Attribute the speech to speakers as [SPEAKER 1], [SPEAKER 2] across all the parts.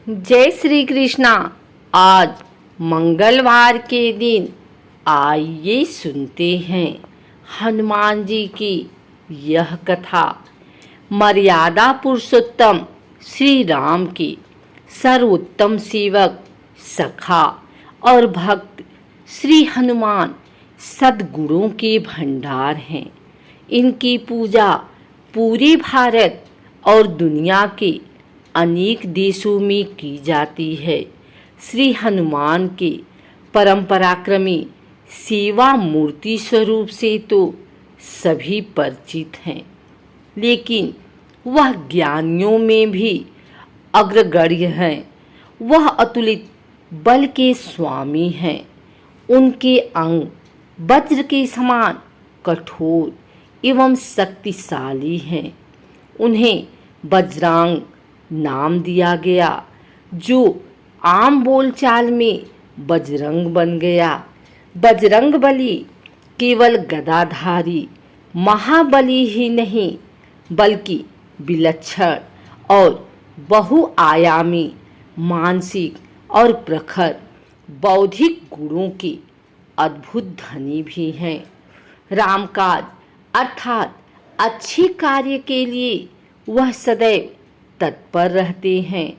[SPEAKER 1] जय श्री कृष्णा। आज मंगलवार के दिन आइए सुनते हैं हनुमान जी की यह कथा। मर्यादा पुरुषोत्तम श्री राम के सर्वोत्तम सेवक, सखा और भक्त श्री हनुमान सद्गुणों के भंडार हैं। इनकी पूजा पूरे भारत और दुनिया के अनेक देशों में की जाती है। श्री हनुमान के परंपराक्रमी सेवा मूर्ति स्वरूप से तो सभी परिचित हैं, लेकिन वह ज्ञानियों में भी अग्रगण्य हैं। वह अतुलित बल के स्वामी हैं। उनके अंग वज्र के समान कठोर एवं शक्तिशाली हैं। उन्हें वज्रांग नाम दिया गया, जो आम बोलचाल में बजरंग बन गया। बजरंगबली केवल गदाधारी महाबली ही नहीं, बल्कि विलक्षण और बहुआयामी मानसिक और प्रखर बौद्धिक गुणों के अद्भुत धनी भी हैं। रामकाज अर्थात अच्छे कार्य के लिए वह सदैव तत्पर रहते हैं।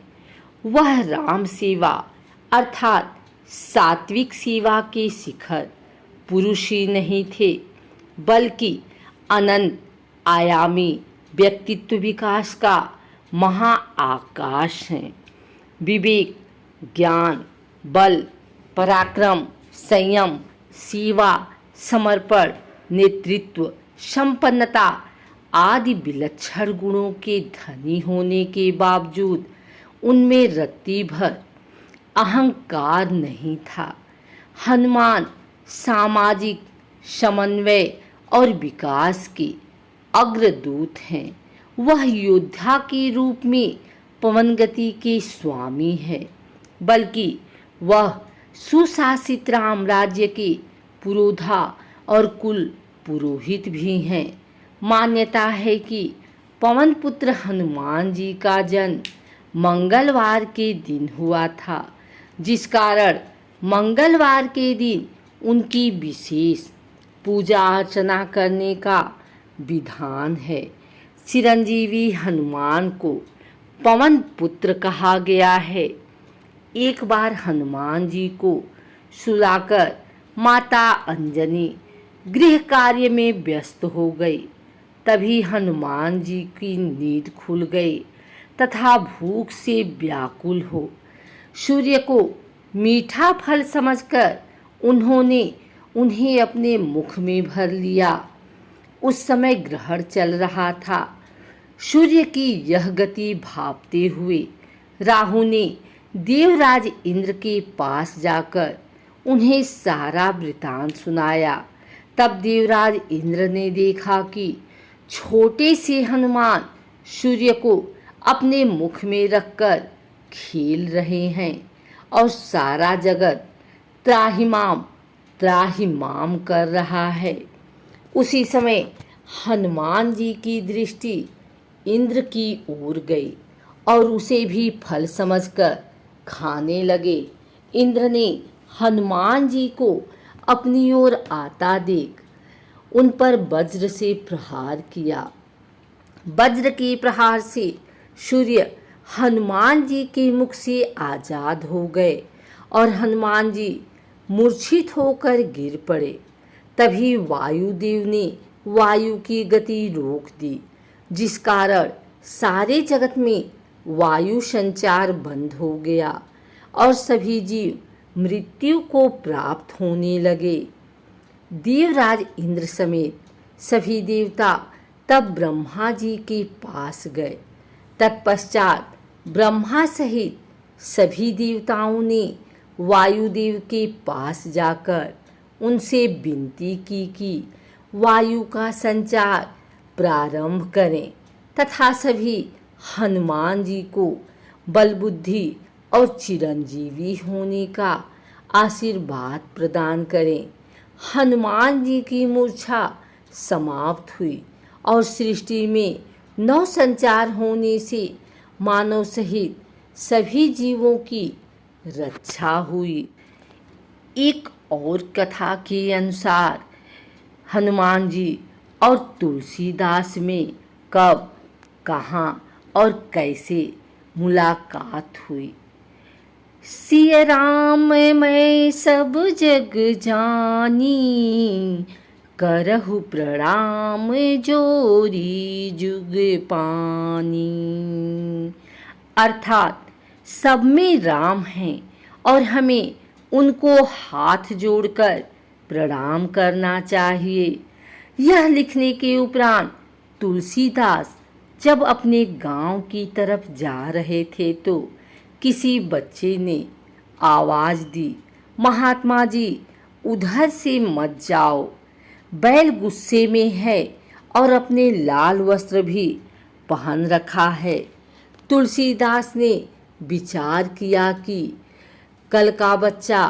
[SPEAKER 1] वह राम सेवा अर्थात सात्विक सेवा के शिखर पुरुष ही नहीं थे, बल्कि अनंत आयामी व्यक्तित्व विकास का महाआकाश हैं। विवेक, ज्ञान, बल, पराक्रम, संयम, सेवा, समर्पण, नेतृत्व, संपन्नता आदि विलक्षण गुणों के धनी होने के बावजूद उनमें रत्ती भर अहंकार नहीं था। हनुमान सामाजिक समन्वय और विकास के अग्रदूत हैं। वह योद्धा के रूप में पवनगति के स्वामी है, बल्कि वह सुशासित राम राज्य के पुरोधा और कुल पुरोहित भी हैं। मान्यता है कि पवन पुत्र हनुमान जी का जन्म मंगलवार के दिन हुआ था, जिस कारण मंगलवार के दिन उनकी विशेष पूजा अर्चना करने का विधान है। चिरंजीवी हनुमान को पवन पुत्र कहा गया है। एक बार हनुमान जी को सुलाकर माता अंजनी गृह कार्य में व्यस्त हो गई। तभी हनुमान जी की नींद खुल गई तथा भूख से व्याकुल हो सूर्य को मीठा फल समझकर उन्होंने उन्हें अपने मुख में भर लिया। उस समय ग्रहण चल रहा था। सूर्य की यह गति भांपते हुए राहु ने देवराज इंद्र के पास जाकर उन्हें सारा वृतांत सुनाया। तब देवराज इंद्र ने देखा कि छोटे से हनुमान सूर्य को अपने मुख में रखकर खेल रहे हैं और सारा जगत त्राहिमाम त्राहिमाम कर रहा है। उसी समय हनुमान जी की दृष्टि इंद्र की ओर गई और उसे भी फल समझकर खाने लगे। इंद्र ने हनुमान जी को अपनी ओर आता देख उन पर वज्र से प्रहार किया। वज्र के प्रहार से सूर्य हनुमान जी के मुख से आजाद हो गए और हनुमान जी मूर्छित होकर गिर पड़े। तभी वायुदेव ने वायु की गति रोक दी, जिस कारण सारे जगत में वायु संचार बंद हो गया और सभी जीव मृत्यु को प्राप्त होने लगे। देवराज इंद्र समेत सभी देवता तब ब्रह्मा जी के पास गए। तत्पश्चात ब्रह्मा सहित सभी देवताओं ने वायुदेव के पास जाकर उनसे विनती की कि वायु का संचार प्रारंभ करें तथा सभी हनुमान जी को बलबुद्धि और चिरंजीवी होने का आशीर्वाद प्रदान करें। हनुमान जी की मूर्छा समाप्त हुई और सृष्टि में नव संचार होने से मानव सहित सभी जीवों की रक्षा हुई। एक और कथा के अनुसार हनुमान जी और तुलसीदास में कब, कहाँ और कैसे मुलाकात हुई। सिय राम मैं सब जग जानी, करहु प्रणाम जोरी जुग पानी। अर्थात सब में राम हैं और हमें उनको हाथ जोड़कर प्रणाम करना चाहिए। यह लिखने के उपरांत तुलसीदास जब अपने गांव की तरफ जा रहे थे तो किसी बच्चे ने आवाज दी, महात्मा जी उधर से मत जाओ, बैल गुस्से में है और अपने लाल वस्त्र भी पहन रखा है। तुलसीदास ने विचार किया कि कल का बच्चा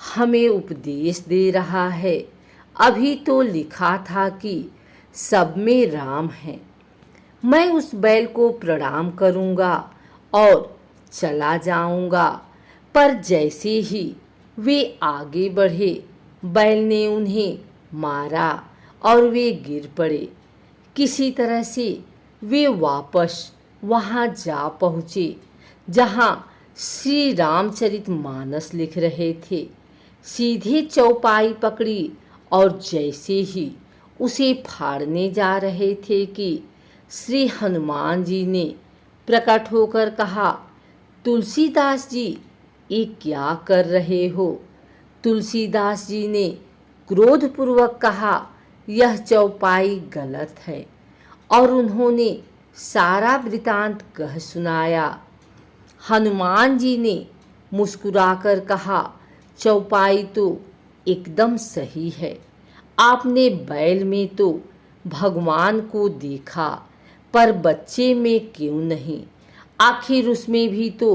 [SPEAKER 1] हमें उपदेश दे रहा है, अभी तो लिखा था कि सब में राम है। मैं उस बैल को प्रणाम करूंगा और चला जाऊंगा। पर जैसे ही वे आगे बढ़े, बैल ने उन्हें मारा और वे गिर पड़े। किसी तरह से वे वापस वहां जा पहुँचे जहां श्री रामचरितमानस लिख रहे थे। सीधे चौपाई पकड़ी और जैसे ही उसे फाड़ने जा रहे थे कि श्री हनुमान जी ने प्रकट होकर कहा, तुलसीदास जी ये क्या कर रहे हो। तुलसीदास जी ने क्रोधपूर्वक कहा, यह चौपाई गलत है, और उन्होंने सारा वृतांत कह सुनाया। हनुमान जी ने मुस्कुराकर कहा, चौपाई तो एकदम सही है। आपने बैल में तो भगवान को देखा, पर बच्चे में क्यों नहीं। आखिर उसमें भी तो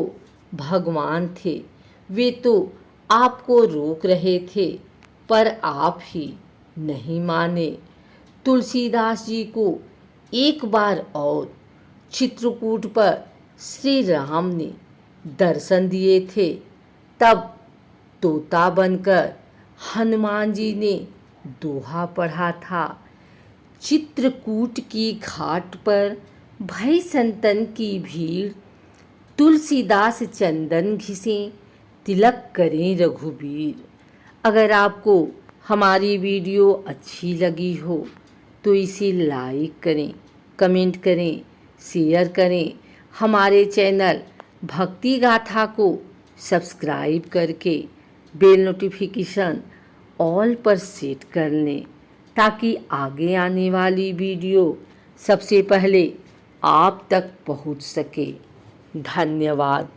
[SPEAKER 1] भगवान थे। वे तो आपको रोक रहे थे, पर आप ही नहीं माने। तुलसीदास जी को एक बार और चित्रकूट पर श्री राम ने दर्शन दिए थे। तब तोता बनकर हनुमान जी ने दोहा पढ़ा था, चित्रकूट की घाट पर भई संतन की भीड़, तुलसीदास चंदन घिसें तिलक करें रघुबीर। अगर आपको हमारी वीडियो अच्छी लगी हो तो इसे लाइक करें, कमेंट करें, शेयर करें। हमारे चैनल भक्ति गाथा को सब्सक्राइब करके बेल नोटिफिकेशन ऑल पर सेट कर लें ताकि आगे आने वाली वीडियो सबसे पहले आप तक पहुंच सके। धन्यवाद।